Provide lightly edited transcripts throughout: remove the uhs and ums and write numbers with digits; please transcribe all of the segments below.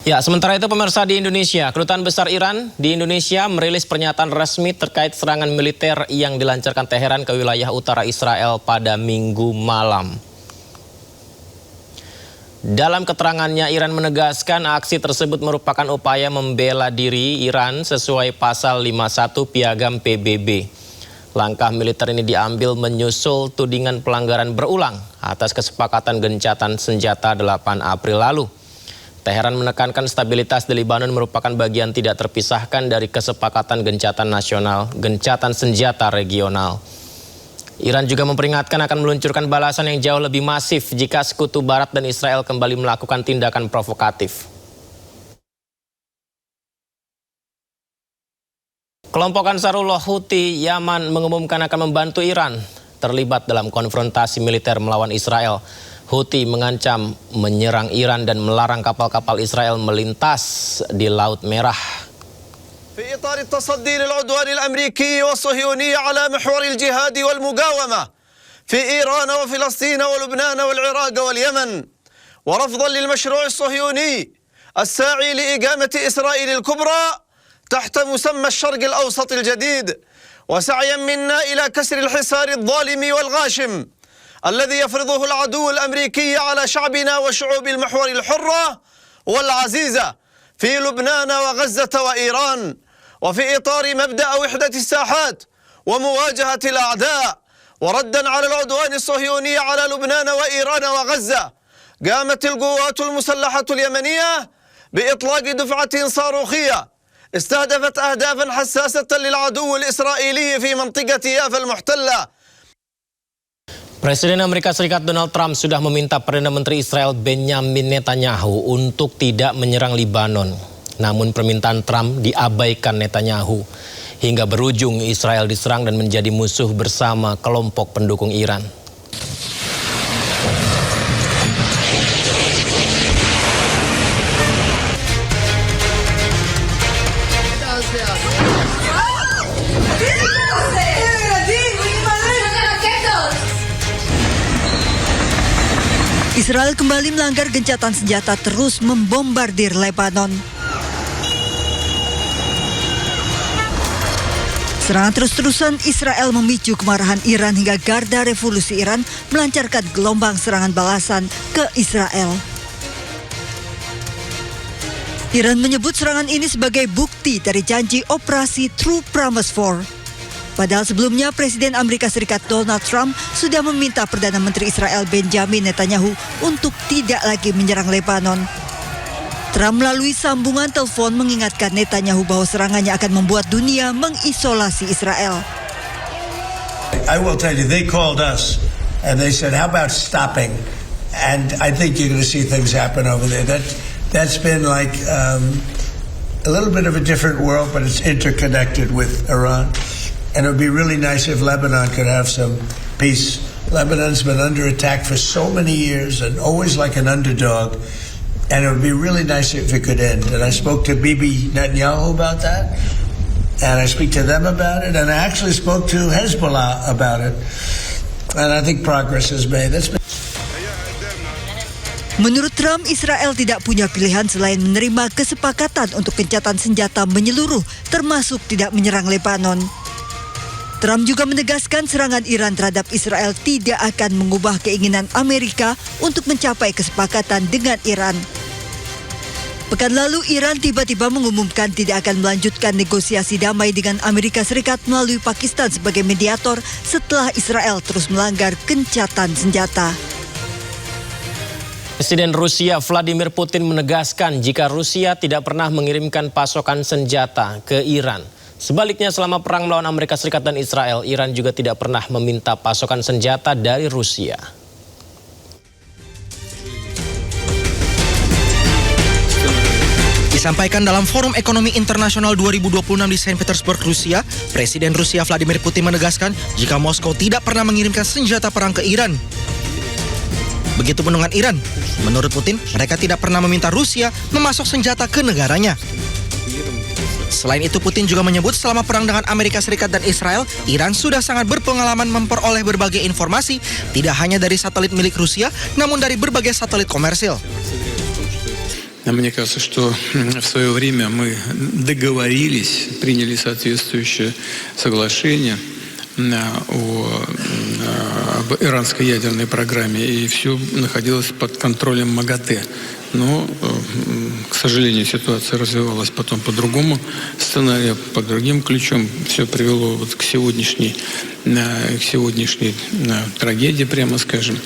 Ya, sementara itu pemirsa di Indonesia, Kedutaan Besar Iran di Indonesia merilis pernyataan resmi terkait serangan militer yang dilancarkan Teheran ke wilayah utara Israel pada Minggu malam. Dalam keterangannya, Iran menegaskan aksi tersebut merupakan upaya membela diri Iran sesuai pasal 51 Piagam PBB. Langkah militer ini diambil menyusul tudingan pelanggaran berulang atas kesepakatan gencatan senjata 8 April lalu. Teheran menekankan stabilitas di Lebanon merupakan bagian tidak terpisahkan dari kesepakatan gencatan nasional, gencatan senjata regional. Iran juga memperingatkan akan meluncurkan balasan yang jauh lebih masif jika Sekutu Barat dan Israel kembali melakukan tindakan provokatif. Kelompok Ansarullah Houthi Yaman mengumumkan akan membantu Iran terlibat dalam konfrontasi militer melawan Israel. Houthi mengancam menyerang Iran dan melarang kapal-kapal Israel melintas di Laut Merah. في إطار التصدي للعدوان الأمريكي والصهيوني على محور الجهاد والمقاومة في إيران وفلسطين ولبنان والعراق واليمن، ورفضا للمشروع الصهيوني الساعي لإقامة إسرائيل الكبرى تحت مسمى الشرق الأوسط الجديد، وسعيا منا إلى كسر الحصار الظالم والغاشم الذي يفرضه العدو الأمريكي على شعبنا وشعوب المحور الحرة والعزيزة في لبنان وغزة وإيران، وفي إطار مبدأ وحدة الساحات ومواجهة الأعداء وردا على العدوان الصهيوني على لبنان وإيران وغزة، قامت القوات المسلحة اليمنية بإطلاق دفعة صاروخية استهدفت أهدافا حساسة للعدو الإسرائيلي في منطقة يافا المحتلة. Presiden Amerika Serikat Donald Trump sudah meminta Perdana Menteri Israel Benjamin Netanyahu untuk tidak menyerang Lebanon. Namun permintaan Trump diabaikan Netanyahu hingga berujung Israel diserang dan menjadi musuh bersama kelompok pendukung Iran. Israel kembali melanggar gencatan senjata terus membombardir Lebanon. Serangan terus-terusan Israel memicu kemarahan Iran hingga Garda Revolusi Iran melancarkan gelombang serangan balasan ke Israel. Iran menyebut serangan ini sebagai bukti dari janji operasi True Promise 4. Padahal sebelumnya Presiden Amerika Serikat Donald Trump sudah meminta Perdana Menteri Israel Benjamin Netanyahu untuk tidak lagi menyerang Lebanon. Trump melalui sambungan telepon mengingatkan Netanyahu bahwa serangannya akan membuat dunia mengisolasi Israel. I will tell you, they called us and they said, how about stopping? And I think you're going to see things happen over there. That's been like a little bit of a different world, but it's interconnected with Iran. And it would be really nice if Lebanon could have some peace. Lebanon's been under attack for so many years and always like an underdog. And it would be really nice if it could end. And I spoke to Bibi Netanyahu about that. And I speak to them about it. And I actually spoke to Hezbollah about it. And I think progress is made. Menurut Trump, Israel tidak punya pilihan selain menerima kesepakatan untuk gencatan senjata menyeluruh, termasuk tidak menyerang Lebanon. Trump juga menegaskan serangan Iran terhadap Israel tidak akan mengubah keinginan Amerika untuk mencapai kesepakatan dengan Iran. Pekan lalu, Iran tiba-tiba mengumumkan tidak akan melanjutkan negosiasi damai dengan Amerika Serikat melalui Pakistan sebagai mediator setelah Israel terus melanggar gencatan senjata. Presiden Rusia Vladimir Putin menegaskan jika Rusia tidak pernah mengirimkan pasokan senjata ke Iran. Sebaliknya selama perang melawan Amerika Serikat dan Israel, Iran juga tidak pernah meminta pasokan senjata dari Rusia. Disampaikan dalam Forum Ekonomi Internasional 2026 di Saint Petersburg, Rusia, Presiden Rusia Vladimir Putin menegaskan jika Moskow tidak pernah mengirimkan senjata perang ke Iran. Begitu pun dengan Iran. Menurut Putin, mereka tidak pernah meminta Rusia memasok senjata ke negaranya. Selain itu, Putin juga menyebut selama perang dengan Amerika Serikat dan Israel, Iran sudah sangat berpengalaman memperoleh berbagai informasi, tidak hanya dari satelit milik Rusia, namun dari berbagai satelit komersil. Мне кажется, что в свое время мы договорились, приняли соответствующее соглашение об иранской ядерной программе, и все находилось под контролем МАГАТЭ. Но, к сожалению, ситуация развивалась потом по другому сценарию, под другим ключом. Все привело вот к сегодняшней трагедии, прямо скажем.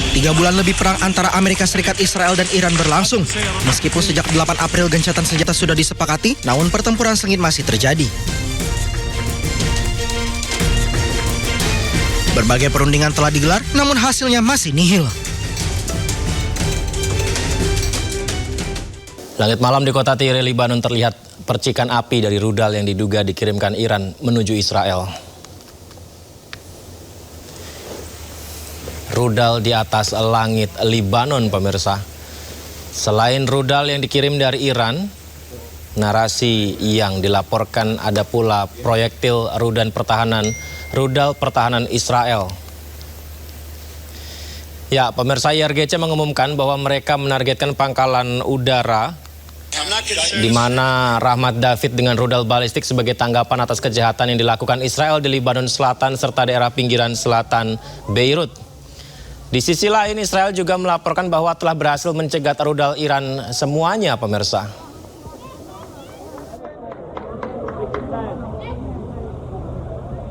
3 bulan lebih perang antara Amerika Serikat, Israel, dan Iran berlangsung. Meskipun sejak 8 April gencatan senjata sudah disepakati, namun pertempuran sengit masih terjadi. Berbagai perundingan telah digelar, namun hasilnya masih nihil. Langit malam di kota Tyre, Lebanon terlihat percikan api dari rudal yang diduga dikirimkan Iran menuju Israel. Rudal di atas langit Lebanon, pemirsa. Selain rudal yang dikirim dari Iran, narasi yang dilaporkan ada pula proyektil rudal pertahanan Israel. Ya, pemirsa, IRGC mengumumkan bahwa mereka menargetkan pangkalan udara di mana Rahmat David dengan rudal balistik sebagai tanggapan atas kejahatan yang dilakukan Israel di Lebanon Selatan serta daerah pinggiran selatan Beirut. Di sisi lain, Israel juga melaporkan bahwa telah berhasil mencegat rudal Iran semuanya, pemirsa.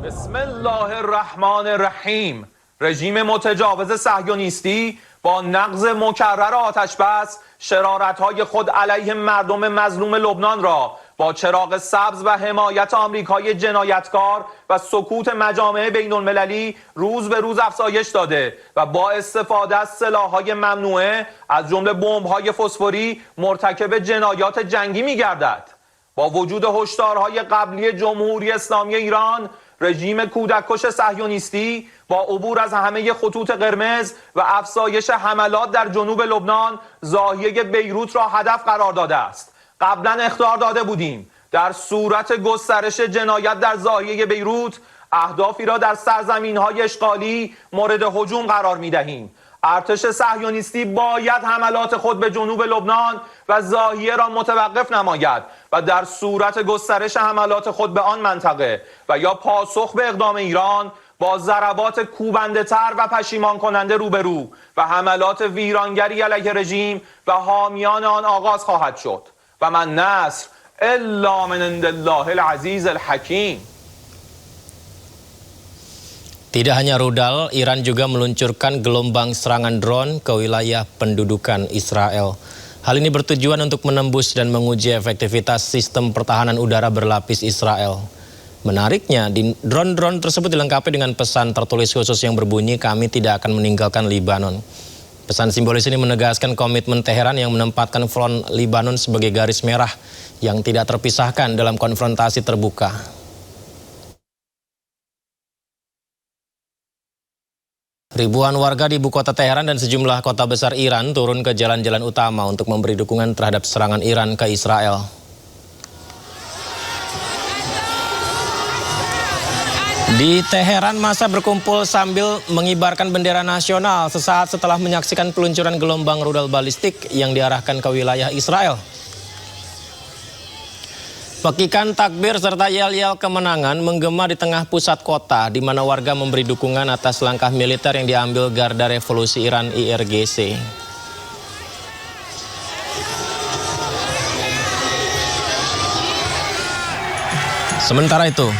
Bismillahirrahmanirrahim. رژیم متجاوز صهیونیستی با نقض مکرر آتش بس شرارت‌های خود علیه مردم مظلوم لبنان را با چراغ سبز و حمایت آمریکای جنایتکار و سکوت مجامع بین‌المللی روز به روز افزایش داده و با استفاده از سلاح‌های ممنوعه از جمله بمب‌های فسفوری مرتکب جنایات جنگی می‌گردد. با وجود هشدارهای قبلی جمهوری اسلامی ایران، رژیم کودککش صهیونیستی با عبور از همه خطوط قرمز و افزایش حملات در جنوب لبنان زاویه بیروت را هدف قرار داده است. قبلا اخطار داده بودیم در صورت گسترش جنایت در زاویه بیروت اهدافی را در سرزمین‌های اشغالی مورد هجوم قرار می‌دهیم. ارتش صهیونیستی باید حملات خود به جنوب لبنان و زاهیه را متوقف نماید و در صورت گسترش حملات خود به آن منطقه و یا پاسخ به اقدام ایران با ضربات کوبنده‌تر و پشیمان کننده روبرو و حملات ویرانگری علیه رژیم و حامیان آن آغاز خواهد شد و من نصر الا من عند الله العزیز الحکیم. Tidak hanya rudal, Iran juga meluncurkan gelombang serangan drone ke wilayah pendudukan Israel. Hal ini bertujuan untuk menembus dan menguji efektivitas sistem pertahanan udara berlapis Israel. Menariknya, drone-drone tersebut dilengkapi dengan pesan tertulis khusus yang berbunyi, "Kami tidak akan meninggalkan Lebanon." Pesan simbolis ini menegaskan komitmen Teheran yang menempatkan front Lebanon sebagai garis merah yang tidak terpisahkan dalam konfrontasi terbuka. Ribuan warga di ibu kota Teheran dan sejumlah kota besar Iran turun ke jalan-jalan utama untuk memberi dukungan terhadap serangan Iran ke Israel. Di Teheran, massa berkumpul sambil mengibarkan bendera nasional sesaat setelah menyaksikan peluncuran gelombang rudal balistik yang diarahkan ke wilayah Israel. Pekikan takbir serta yel-yel kemenangan menggema di tengah pusat kota, di mana warga memberi dukungan atas langkah militer yang diambil Garda Revolusi Iran IRGC. Sementara itu,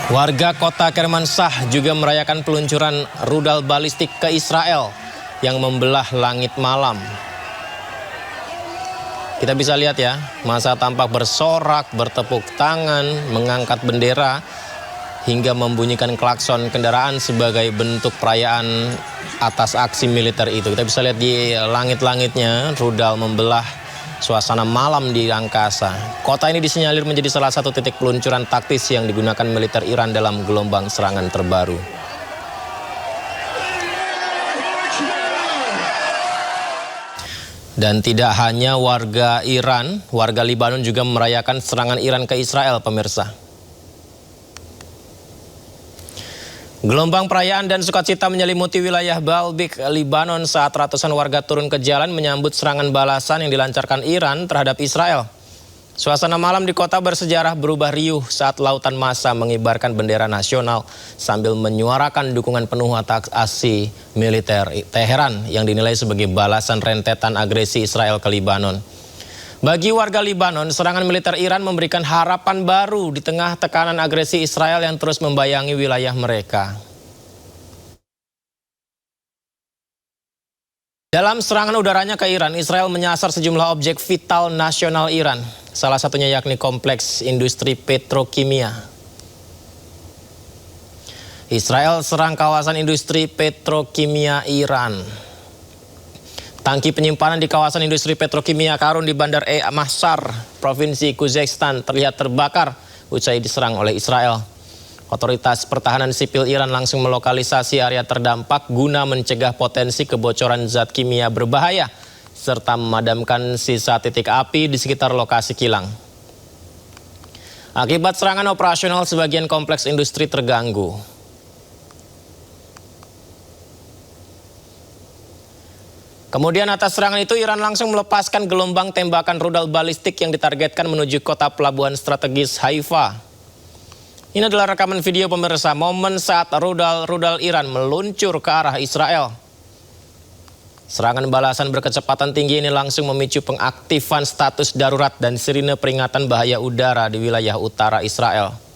warga kota Kermanshah juga merayakan peluncuran rudal balistik ke Israel yang membelah langit malam. Kita bisa lihat ya, massa tampak bersorak, bertepuk tangan, mengangkat bendera, hingga membunyikan klakson kendaraan sebagai bentuk perayaan atas aksi militer itu. Kita bisa lihat di langit-langitnya, rudal membelah suasana malam di angkasa. Kota ini disinyalir menjadi salah satu titik peluncuran taktis yang digunakan militer Iran dalam gelombang serangan terbaru. Dan tidak hanya warga Iran, warga Lebanon juga merayakan serangan Iran ke Israel, pemirsa. Gelombang perayaan dan sukacita menyelimuti wilayah Baalbek, Libanon saat ratusan warga turun ke jalan menyambut serangan balasan yang dilancarkan Iran terhadap Israel. Suasana malam di kota bersejarah berubah riuh saat lautan massa mengibarkan bendera nasional sambil menyuarakan dukungan penuh atas aksi militer Teheran yang dinilai sebagai balasan rentetan agresi Israel ke Libanon. Bagi warga Libanon, serangan militer Iran memberikan harapan baru di tengah tekanan agresi Israel yang terus membayangi wilayah mereka. Dalam serangan udaranya ke Iran, Israel menyasar sejumlah objek vital nasional Iran. Salah satunya yakni kompleks industri petrokimia. Israel serang kawasan industri petrokimia Iran. Tangki penyimpanan di kawasan industri petrokimia Karun di Bandar Mahsar, Provinsi Khuzestan terlihat terbakar usai diserang oleh Israel. Otoritas Pertahanan Sipil Iran langsung melokalisasi area terdampak guna mencegah potensi kebocoran zat kimia berbahaya serta memadamkan sisa titik api di sekitar lokasi kilang. Akibat serangan operasional, sebagian kompleks industri terganggu. Kemudian atas serangan itu, Iran langsung melepaskan gelombang tembakan rudal balistik yang ditargetkan menuju kota pelabuhan strategis Haifa. Ini adalah rekaman video pemirsa momen saat rudal Iran meluncur ke arah Israel. Serangan balasan berkecepatan tinggi ini langsung memicu pengaktifan status darurat dan sirine peringatan bahaya udara di wilayah utara Israel.